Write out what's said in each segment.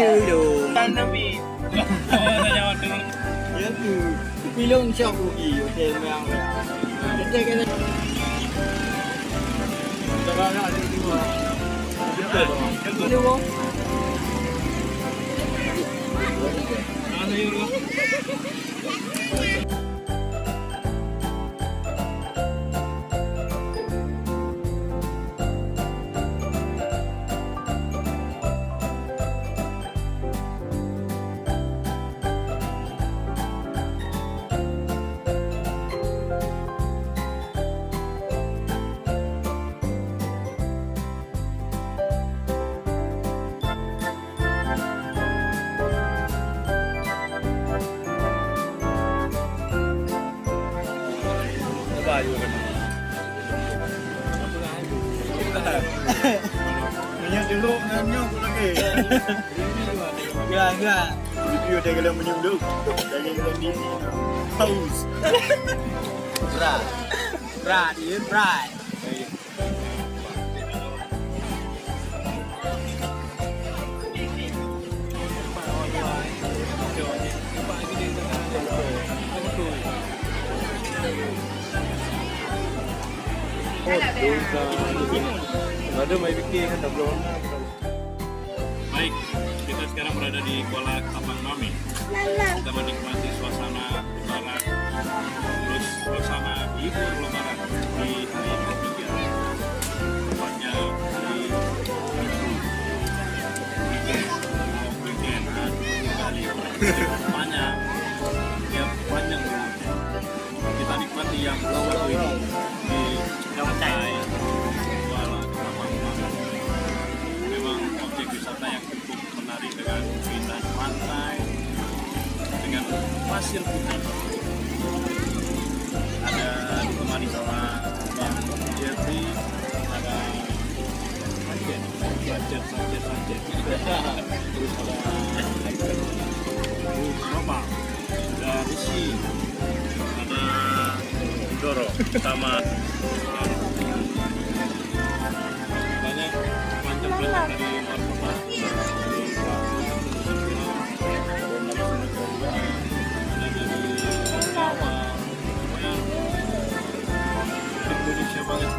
dulu. Kan tapi. Saya jawab dulu. Ya tu. Pilong siap rugi. Okey, memang. Kita kena. Jangan ada di luar. Ada bang. Ada yuk. Minyak dulu, minyak lagi. Enggak. Review dia kalau minyak dulu. Jangan kalau di haus. Berat, ya berat. Ada main bikin kan dah belum. Baik, kita sekarang berada di Kuala Tapan Mami. Kita menikmati suasana Lebaran, terus suasana libur Lebaran di hari ketiga. Tepatnya di weekend kali panjang, ya panjang. Kita nikmati yang satu ini di pantai Kuala Tapan Mami. Memang objek wisata yang cukup menarik dengan keindahan pantai, dengan pasir putih. Ada ditemani sama Bang Jeffrey, ada Sajet. Terus ada Nova, ada Rizky, ada Doro, sama banyak panjang banget dari luar kota. Indonesia banget.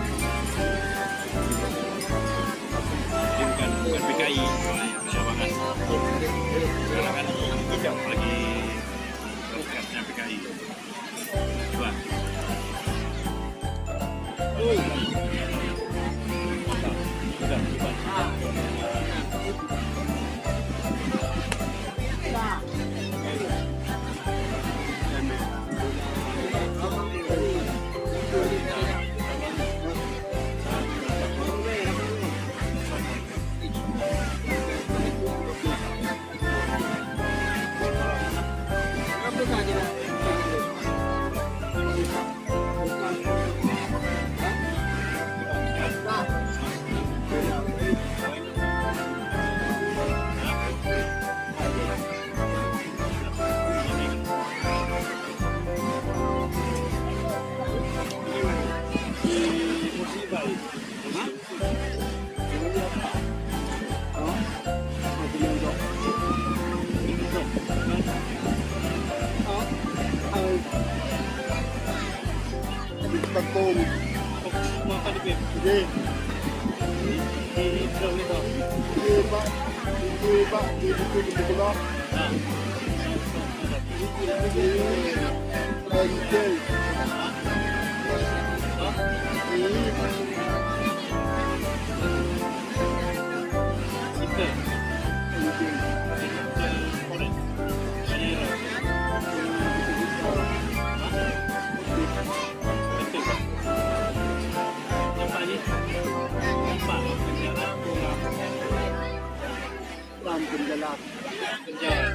Ini bukan PKI, Indonesia banget. Sekarang kan hijau lagi podcastnya PKI. Coba. Udah, coba. Tepung. Makan di Jadi, ini dong itu. Pak, di sebelah. Lanjut. Lampun gelap. Yang